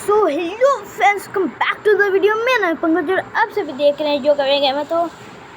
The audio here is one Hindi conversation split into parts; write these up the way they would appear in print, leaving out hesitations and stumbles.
So hello friends, come back to the video. मैं ना पंकज और आप सभी देख रहे हैं जो करेंगे मैं। तो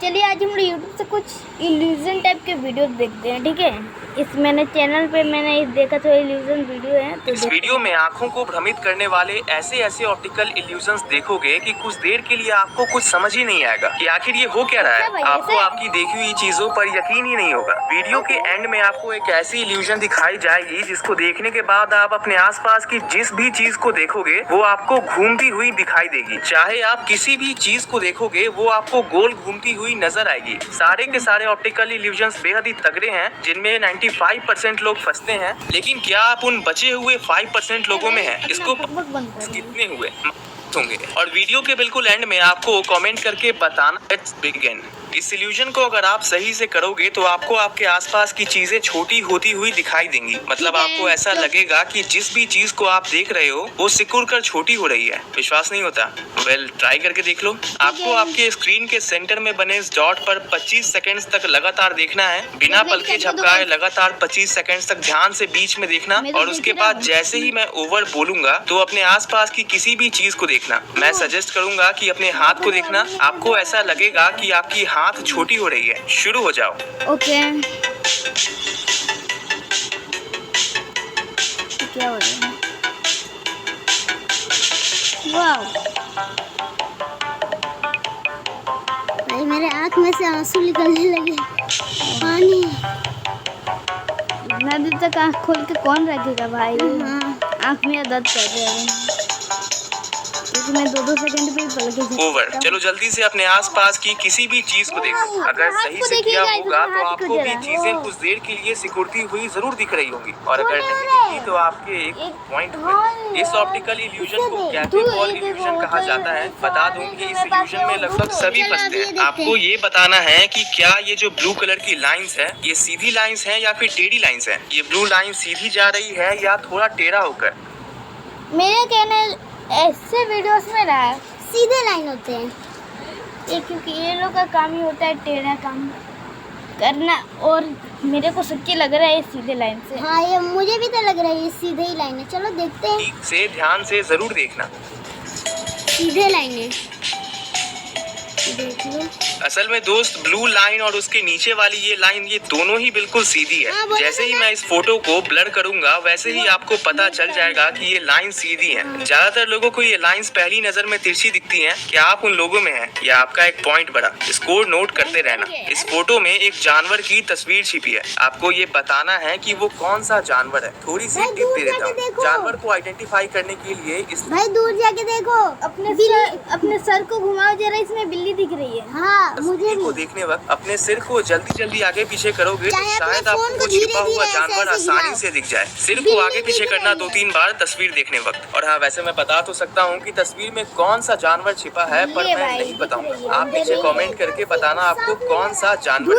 चलिए आज हम यूट्यूब से कुछ इल्यूजन टाइप के वीडियो देखते हैं, ठीक है। इस मैंने चैनल पे मैंने देखा तो इल्यूजन वीडियो है। तो इस वीडियो में आंखों को भ्रमित करने वाले ऐसे ऑप्टिकल इल्यूजन्स देखोगे कि कुछ देर के लिए आपको कुछ समझ ही नहीं आएगा कि आखिर ये हो क्या रहा है। आपको आपकी देखी हुई चीजों पर यकीन ही नहीं होगा। वीडियो के एंड में आपको एक ऐसी इल्यूजन दिखाई जाएगी जिसको देखने के बाद आप अपने आसपास की जिस भी चीज को देखोगे वो आपको घूमती हुई दिखाई देगी। चाहे आप किसी भी चीज को देखोगे वो आपको गोल घूमती हुई नजर आएगी। सारे के सारे ऑप्टिकल इल्यूजन्स बेहद ही तगड़े हैं जिनमें 95% लोग फंसते हैं। लेकिन क्या आप उन बचे हुए 5% लोगों में हैं? इसको कितने हुए होंगे? और वीडियो के बिल्कुल एंड में आपको कमेंट करके बताना। Let's begin. इस इल्यूजन को अगर आप सही से करोगे तो आपको आपके आसपास की चीजें छोटी होती हुई दिखाई देंगी। मतलब आपको ऐसा लगेगा कि जिस भी चीज को आप देख रहे हो वो सिकुड़ कर छोटी हो रही है। विश्वास नहीं होता? वेल, ट्राई करके देख लो। आपको आपके स्क्रीन के सेंटर में बने इस डॉट पर 25 सेकंड्स तक लगातार देखना है, बिना पलके झपकाए लगातार 25 सेकंड्स तक ध्यान से बीच में देखना। और उसके बाद जैसे ही मैं ओवर बोलूंगा तो अपने आसपास की किसी भी चीज को देखना। मैं सजेस्ट करूंगा कि अपने हाथ को देखना। आपको ऐसा लगेगा कि आपकी हाथ छोटी हो रही है। शुरू हो जाओ। ओके, क्या हो रहा है? वाव, भाई मेरे आँख में से आंसू निकलने लगे। पानी इतना देर तक आँख खोल के कौन रखेगा भाई? आँख में दर्द कर रहा है। मैं 2-2 सेकंड पे पलके ओवर। चलो जल्दी से अपने आसपास की किसी भी चीज को देखो। अगर सही से किया होगा तो आपको भी चीजें कुछ देर के लिए सिकुड़ती हुई जरूर दिख रही होंगी। और अगर नहीं दिखी तो आपके एक पॉइंट में। इस ऑप्टिकल इल्यूजन को कैथी बॉल इल्यूजन कहा जाता है। बता दूं कि इस इल्यूजन में लगभग सभी फंसते हैं। आपको ये बताना है कि क्या ये जो ब्लू कलर की लाइंस है ये सीधी लाइंस है या फिर टेढ़ी लाइंस है। ये ब्लू लाइन सीधी जा रही है या थोड़ा टेढ़ा होकर? मेरे कहने ऐसे वीडियोस में रहा सीधे लाइन होते हैं ये, क्योंकि ये लोग का काम ही होता है टेढ़ा काम करना। और मेरे को सच्ची लग रहा है ये सीधे लाइन से। हाँ, ये मुझे भी तो लग रहा है ये सीधे ही लाइन है। चलो देखते हैं। ठीक से ध्यान से जरूर देखना। सीधे लाइन है, देख लो। असल में दोस्त, ब्लू लाइन और उसके नीचे वाली ये लाइन ये दोनों ही बिल्कुल सीधी है। जैसे ही मैं इस फोटो को ब्लर करूंगा वैसे ही आपको पता चल जाएगा कि ये लाइन सीधी है। ज्यादातर लोगों को ये लाइंस पहली नजर में तिरछी दिखती हैं। क्या आप उन लोगों में हैं? या आपका एक पॉइंट बढ़ा। इसको नोट करते रहना। इस फोटो में एक जानवर की तस्वीर छिपी है। आपको ये बताना है कि वो कौन सा जानवर है। थोड़ी सी टिप दे देता हूँ। जानवर को आइडेंटिफाई करने के लिए इस भाई दूर जाके देखो। अपने सर को घुमाओ जरा, इसमें बिल्ली दिख रही है। हाँ, मुझे को देखने वक्त अपने सिर को जल्दी आगे पीछे करोगे तो शायद आपको छिपा हुआ जानवर आसानी से दिख जाए। सिर को आगे पीछे करना 2-3 बार तस्वीर देखने वक्त। और हाँ, वैसे मैं बता तो सकता हूँ कि तस्वीर में कौन सा जानवर छिपा है, पर मैं नहीं बताऊंगा। आप नीचे कमेंट करके बताना आपको कौन सा जानवर।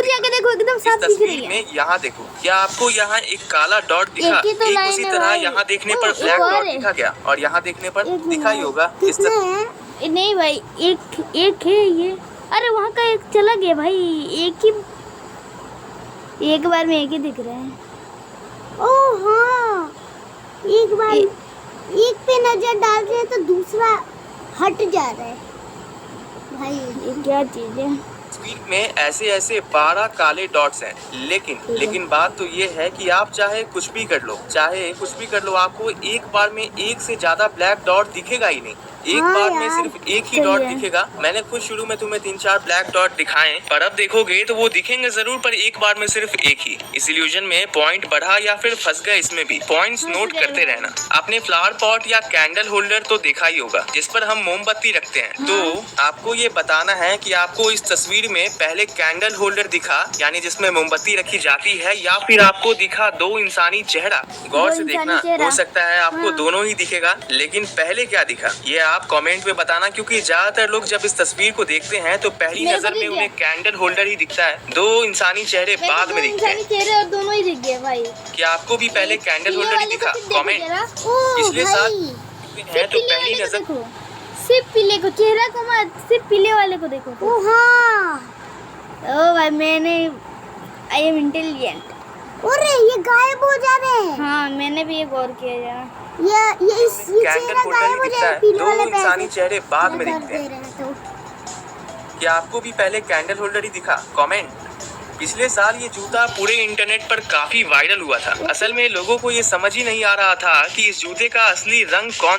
इस तस्वीर में यहाँ देखो, क्या आपको यहाँ एक काला डॉट दिखा? एक उसी तरह यहाँ देखने पर ब्लैक डॉट दिखा क्या? और यहाँ देखने पर दिखा ही होगा। इस तरह नहीं भाई, एक है ये। अरे वहाँ का एक चला गया भाई। एक बार में एक ही दिख रहा है। ओह हाँ, एक बार एक पे नजर डाल रहे हैं तो दूसरा हट जा रहा है। भाई ये क्या चीज है? तस्वीर में ऐसे 12 काले डॉट्स हैं। लेकिन बात तो ये है कि आप चाहे कुछ भी कर लो, आपको एक बार में एक से ज्यादा ब्लैक डॉट दिखेगा ही नहीं। एक बार में सिर्फ एक ही डॉट दिखेगा। मैंने खुद शुरू में तुम्हें 3-4 ब्लैक डॉट दिखाएं, पर अब देखोगे तो वो दिखेंगे जरूर, पर एक बार में सिर्फ एक ही। इस इल्यूजन में पॉइंट बढ़ा या फिर फंस गए, इसमें भी पॉइंट्स नोट करते रहना। आपने फ्लावर पॉट या कैंडल होल्डर तो देखा ही होगा जिस पर हम मोमबत्ती रखते हैं। तो आपको ये बताना है कि आपको इस तस्वीर में पहले कैंडल होल्डर दिखा, यानी जिसमें मोमबत्ती रखी जाती है, या फिर आपको दिखा 2 इंसानी चेहरा। गौर से देखना, हो सकता है आपको दोनों ही दिखेगा, लेकिन पहले क्या दिखा ये आप कमेंट में बताना। क्योंकि ज्यादातर लोग जब इस तस्वीर को देखते हैं तो पहली नजर में उन्हें कैंडल होल्डर ही दिखता है। 2 इंसानी चेहरे बाद में दिखते हैं। चेहरे और दोनों ही दिख गए भाई। क्या आपको भी पहले कैंडल होल्डर ही दिखा? कमेंट। पिछले साल है तो पहली नजर सिर्फ पीले को, चेहरा को मत, सिर्फ पीले वाले को देखो। ओ हाँ, ओ भाई आई एम इंटेलिजेंट। अरे ये गायब हो जा रहे हैं। हाँ, मैंने भी ये गौर किया। ये इस कैंडल होल्डर ही दिखता है, दो इंसानी चेहरे बाद में दिखते हैं। क्या आपको भी पहले कैंडल होल्डर ही दिखा? कमेंट। पिछले साल ये जूता पूरे इंटरनेट पर काफी वायरल हुआ था। असल में लोगों को ये समझ ही नहीं आ रहा था कि इस जूते का असली रंग कौन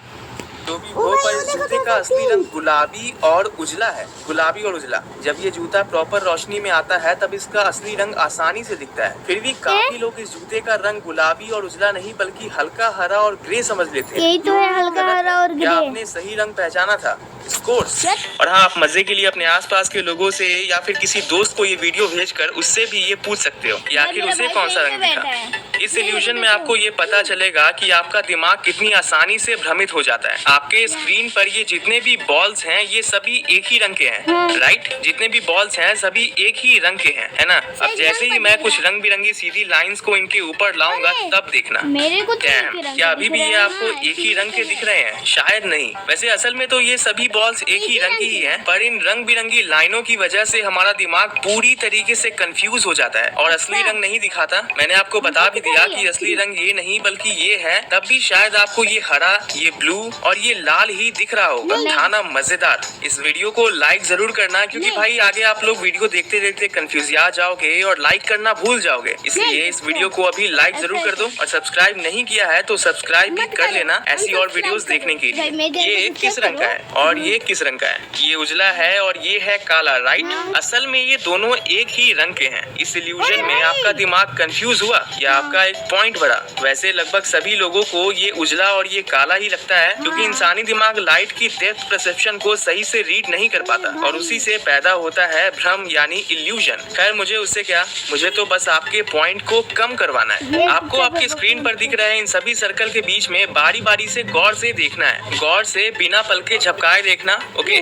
जो भी हो, पर इस जूते का असली रंग गुलाबी और उजला है। गुलाबी और उजला। जब ये जूता प्रॉपर रोशनी में आता है तब इसका असली रंग आसानी से दिखता है। फिर भी काफी लोग इस जूते का रंग गुलाबी और उजला नहीं बल्कि हल्का हरा और ग्रे समझ लेते हैं। यही तो है, हल्का हरा और क्या ग्रे। आपने सही रंग पहचाना था? स्कोर्स। और हाँ, आप मजे के लिए अपने आसपास के लोगों से या फिर किसी दोस्त को ये वीडियो भेजकर उससे भी ये पूछ सकते हो कि आखिर उसे कौन सा रंग दिखा। इस इल्यूजन में आपको ये पता चलेगा कि आपका दिमाग कितनी आसानी से भ्रमित हो जाता है। आपके स्क्रीन पर ये जितने भी बॉल्स हैं ये सभी एक ही रंग के हैं, राइट? जितने भी बॉल्स हैं सभी एक ही रंग के हैं, है ना? अब जैसे ही मैं कुछ रंग बिरंगी सीधी लाइंस को इनके ऊपर लाऊंगा तब देखना। मेरे को क्या अभी भी ये आपको एक ही रंग के दिख रहे हैं? शायद नहीं। वैसे असल में तो ये सभी बॉल्स एक ही रंग की ही हैं, पर इन रंग बिरंगी लाइनों की वजह से हमारा दिमाग पूरी तरीके से कंफ्यूज हो जाता है और असली रंग नहीं दिखाता। मैंने आपको बता भी दिया कि असली रंग ये नहीं बल्कि ये है, तब भी शायद आपको ये हरा, ये ब्लू और ये लाल ही दिख रहा होगा। था ना मजेदार? इस वीडियो को लाइक जरूर करना, क्योंकि भाई आगे आप लोग वीडियो देखते देखते कंफ्यूज जाओगे और लाइक करना भूल जाओगे। इसलिए इस वीडियो को अभी लाइक जरूर कर दो और सब्सक्राइब नहीं किया है तो सब्सक्राइब भी कर लेना ऐसी और वीडियोस देखने के लिए। ये किस रंग का है और ये किस रंग का है? ये उजला है और ये है काला, राइट? असल में ये दोनों एक ही रंग के हैं। इस इल्यूजन में आपका दिमाग कंफ्यूज हुआ या आपका एक पॉइंट बढ़ा? वैसे लगभग सभी लोगों को ये उजला और ये काला ही लगता है, क्योंकि इंसानी दिमाग लाइट की डेप्थ परसेप्शन को सही से रीड नहीं कर पाता और उसी से पैदा होता है भ्रम यानी इल्यूजन। खैर मुझे उससे क्या, मुझे तो बस आपके पॉइंट को कम करवाना है। आपको आपकी स्क्रीन पर दिख रहे इन सभी सर्कल के बीच में बारी बारी से गौर से देखना है, गौर से बिना पलके झपकाए देखना, ओके?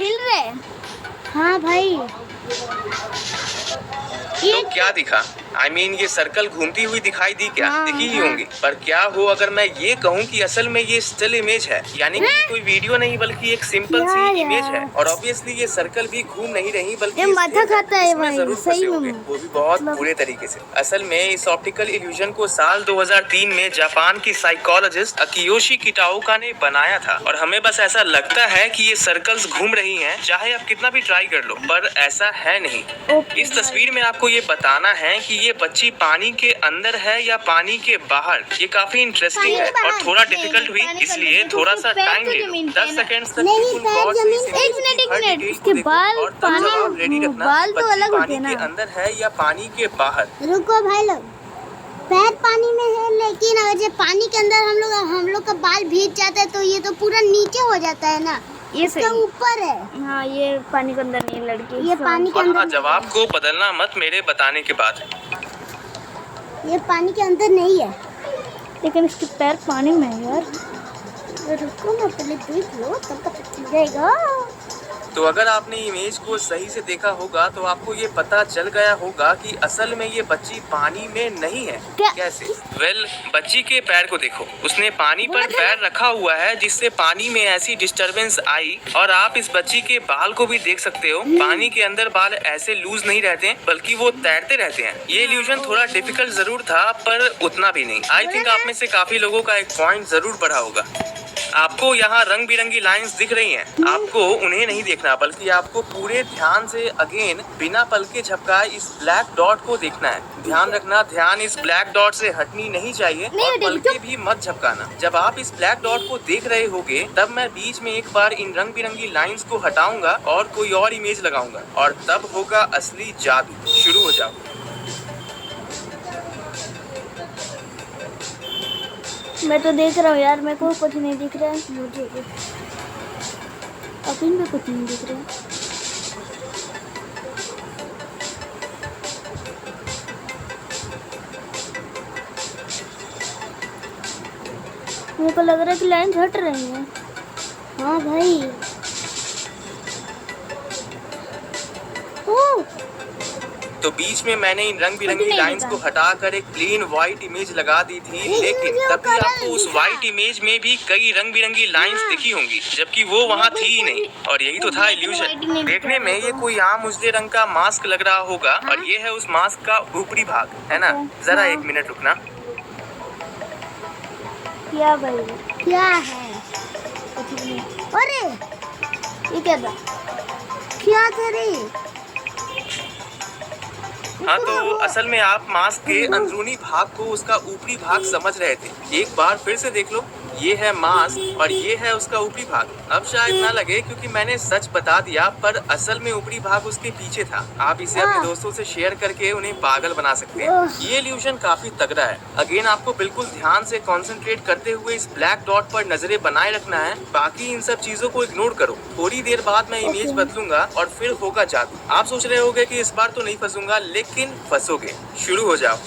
हाँ भाई। तो क्या दिखा? I mean, ये सर्कल घूमती हुई दिखाई दी क्या? दिखी ही होंगी। पर क्या हो अगर मैं ये कहूँ कि असल में ये स्टिल इमेज है, यानी कि कोई वीडियो नहीं बल्कि एक सिंपल सी इमेज है और ऑब्वियसली ये सर्कल भी घूम नहीं रही बल्कि माथा खाता है भाई, जरूर सही होंगे, वो भी बहुत बुरे तरीके से। असल में इस ऑप्टिकल इल्यूजन को साल 2003 में जापान की साइकोलॉजिस्ट अकियोशी किटाओका ने बनाया था और हमें बस ऐसा लगता है कि ये सर्कल्स घूम रही हैं, चाहे आप कितना भी ट्राई कर लो, पर ऐसा है नहीं। इस तस्वीर में आपको ये बताना है कि ये बच्ची पानी के अंदर है या पानी के बाहर। ये काफी इंटरेस्टिंग है और थोड़ा डिफिकल्ट भी, इसलिए थोड़ा सा टाइम ले लो। 10 सेकंड्स तक एक मिनट इसके बाल पानी रेडी रखना। बाल तो अलग होते पानी हैं के ना। अंदर है या पानी के बाहर? रुको भाई लोग, पैर पानी में है लेकिन अगर जब पानी के अंदर हम लोग का बाल भीग जाता है तो ये तो पूरा नीचे हो जाता है ना, ये इसका ऊपर है। हाँ, ये पानी के अंदर नहीं लड़की, ये पानी के अंदर। जवाब को बदलना मत मेरे बताने के बाद। ये पानी के अंदर नहीं है, लेकिन इसके पैर पानी में है यार। रुको ना, पहले देख लो तब पता चल जाएगा। तो अगर आपने इमेज को सही से देखा होगा तो आपको ये पता चल गया होगा कि असल में ये बच्ची पानी में नहीं है। कैसे? बच्ची के पैर को देखो, उसने पानी पर पैर रखा हुआ है जिससे पानी में ऐसी डिस्टरबेंस आई। और आप इस बच्ची के बाल को भी देख सकते हो, पानी के अंदर बाल ऐसे लूज नहीं रहते बल्कि वो तैरते रहते हैं। ये इल्यूजन थोड़ा डिफिकल्ट जरूर था पर उतना भी नहीं। आई थिंक आप में से काफी लोगों का एक पॉइंट जरूर बढ़ा होगा। आपको यहाँ रंग बिरंगी लाइंस दिख रही हैं, आपको उन्हें नहीं देखना बल्कि आपको पूरे ध्यान से अगेन बिना पलके झपकाए इस ब्लैक डॉट को देखना है। ध्यान रखना, ध्यान इस ब्लैक डॉट से हटनी नहीं चाहिए और पलके भी मत झपकाना। जब आप इस ब्लैक डॉट को देख रहे होगे तब मैं बीच में एक बार इन रंग बिरंगी लाइंस को हटाऊंगा और कोई और इमेज लगाऊंगा और तब होगा असली जादू। शुरू हो जाओ। मैं तो देख रहा हूँ यार, मेरे को कुछ नहीं दिख रहा है। मुझे अभी भी कुछ नहीं दिख रहा है। मेरे को लग रहा है कि लाइन हट रही है। हाँ भाई, तो बीच में मैंने इन रंग बिरंगी लाइंस को हटाकर एक प्लेन व्हाइट इमेज लगा दी थी, लेकिन तभी आपको उस व्हाइट इमेज में भी कई रंग बिरंगी लाइंस दिखी होंगी जबकि वो वहाँ थी ही नहीं। और यही तो था इल्यूजन। देखने में ये कोई आम उजले रंग का मास्क लग रहा होगा और ये है उस मास्क का ऊपरी भाग, है ना? जरा एक मिनट रुकना। क्या भाई? क्या है? अरे ये क्या था? क्या करे? हाँ, तो असल में आप मास्क के अंदरूनी भाग को उसका ऊपरी भाग समझ रहे थे। एक बार फिर से देख लो, ये है मास्क और ये है उसका ऊपरी भाग। अब शायद ना लगे क्योंकि मैंने सच बता दिया, पर असल में ऊपरी भाग उसके पीछे था। आप इसे अपने दोस्तों से शेयर करके उन्हें पागल बना सकते हैं। ये इल्यूजन काफी तगड़ा है। अगेन आपको बिल्कुल ध्यान से कंसंट्रेट करते हुए इस ब्लैक डॉट पर नजरें बनाए रखना है। बाकी इन सब चीजों को इग्नोर करो। थोड़ी देर बाद मैं इमेज बदलूंगा और फिर होगा जादू। आप सोच रहे होंगे कि इस बार तो नहीं फंसूंगा, लेकिन फंसोगे। शुरू हो जाओ।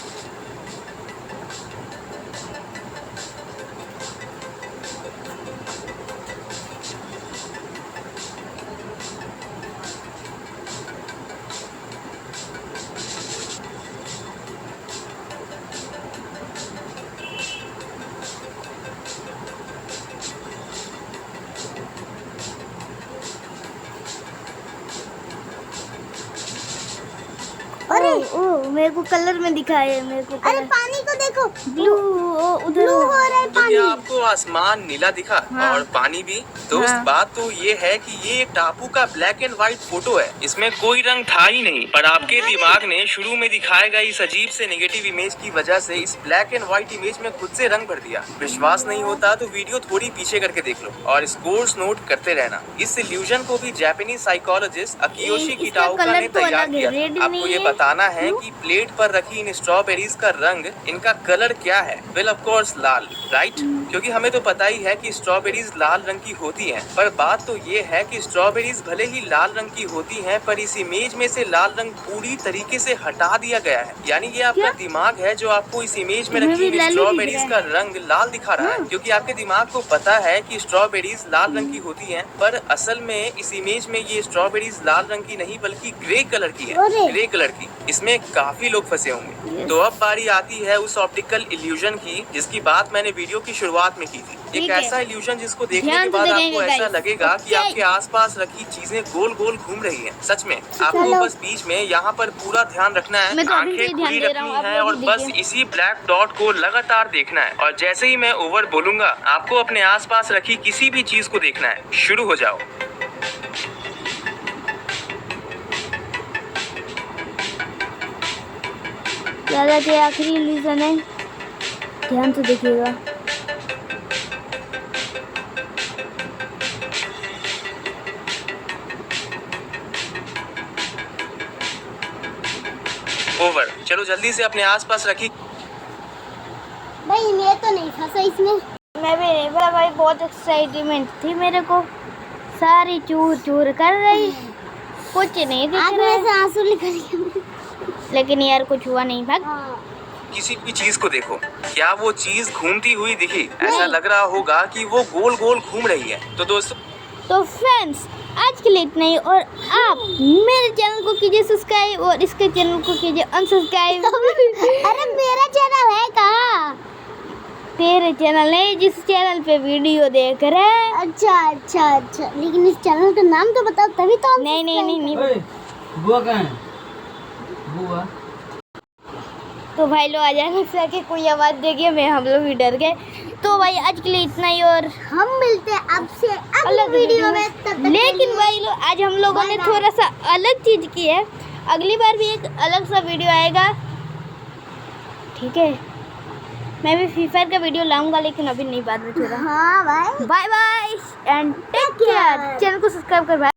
अरे ओ मेरे को कलर में दिखाया है, मेरे को अरे पानी को देखो, ब्लू, उधर ब्लू हो रहा है तो पानी। क्या आपको आसमान नीला दिखा? हाँ। और पानी भी? दोस्त, हाँ। बात तो ये है कि ये एक टापू का ब्लैक एंड व्हाइट फोटो है। इसमें कोई रंग था ही नहीं, पर आपके दिमाग ने शुरू में दिखाए गए इस अजीब से नेगेटिव इमेज की वजह से इस ब्लैक एंड व्हाइट इमेज में खुद से रंग भर दिया। विश्वास नहीं होता तो वीडियो थोड़ी पीछे करके देख लो और स्कोर्स नोट करते रहना। इस इल्यूजन को भी जापानीज साइकोलॉजिस्ट अकियोशी इसका किटाओका कलर ने तो तैयार अलग है, किया रेड था। आपको नहीं ये है। बताना है कि प्लेट पर रखी इन स्ट्रॉबेरीज का रंग, इनका कलर क्या है? Well of course Lal, right? क्योंकि हमें तो पता ही है कि स्ट्रॉबेरीज लाल रंग की होती हैं, पर बात तो ये है कि स्ट्रॉबेरीज भले ही लाल रंग की होती हैं, पर इस इमेज में से लाल रंग पूरी तरीके से हटा दिया गया है। यानी ये आपका दिमाग है जो आपको इस इमेज में तुम्हें रखी भी इन लाल ही दिख स्ट्रॉबेरीज रहा का रंग लाल दिखा रहा है, क्योंकि आपके दिमाग को पता है कि स्ट्रॉबेरीज लाल रंग की होती हैं, पर असल में इस इमेज में ये स्ट्रॉबेरीज लाल रंग की नहीं बल्कि ग्रे कलर की है। अरे। ग्रे कलर की। इसमें काफी लोग फंसे होंगे। तो अब बारी आती है उस ऑप्टिकल इल्यूजन की जिसकी बात मैंने वीडियो की शुरुआत में की थी। एक ठीक है। ऐसा इल्यूजन जिसको देखने ध्यान के से बाद देखेंगे आपको ऐसा guys। लगेगा कि Okay। आपके आसपास रखी चीजें गोल गोल घूम रही हैं। सच में आपको चलो। बस बीच में यहाँ पर पूरा ध्यान रखना है। मैं तो अभी से ही आंखें ध्यान खुली दे रहा हूँ, रखनी आप है लोग और भी बस देखिए। इसी ब्लैक डॉट को लगातार देखना है। और जैसे ही मैं ओवर बोलूंगा, आपको अपने आसपास रखी किसी भी चीज को देखना है। शुरू हो जाओ। दादा के आखिरी इल्यूजन है, ध्यान से देखिएगा। ओवर। चलो जल्दी से अपने आसपास रखी। भाई मैं तो नहीं फंसा इसमें। मैं भी नहीं पता भाई, बहुत एक्साइटमेंट थी मेरे को, सारी चूर चूर कर रही, कुछ नहीं दिख आंख रहा में है। से आंसू निकल गए। लेकिन यार कुछ हुआ नहीं भाग। हाँ। किसी भी चीज को देखो, क्या वो चीज घूमती हुई दिखी? ऐसा लग रहा होगा कि वो गोल गोल घूम रही है। तो दोस्तों, तो फ्रेंड्स आज के लिए इतना ही, और आप मेरे चैनल को कीजिए सब्सक्राइब और इसके चैनल को कीजिए अनसब्सक्राइब। अरे मेरा चैनल है कहाँ? तेरे चैनल है जिस चैनल पे वीडियो देख रहे हैं। अच्छा, लेकिन इस चैनल का नाम तो बताओ तभी तो हम नहीं ओए, बुआ कहाँ है? बुआ तो भाई लोग आ जाना सके, कोई आवाज़ देगी मैं, हम लोग भी डर गए। तो भाई आज के लिए इतना ही, और हम मिलते हैं आपसे अलग अगले वीडियो में। तब तक के लेकिन लिए भाई लोग आज हम लोगों ने Bye bye। थोड़ा सा अलग चीज़ की है। अगली बार भी एक अलग सा वीडियो आएगा, ठीक है? मैं भी फ्री फायर का वीडियो लाऊंगा, लेकिन अभी नहीं, बाद में थोड़ा। हाँ भाई। Bye bye and take care. Channel को सब्सक्राइब कर भाई।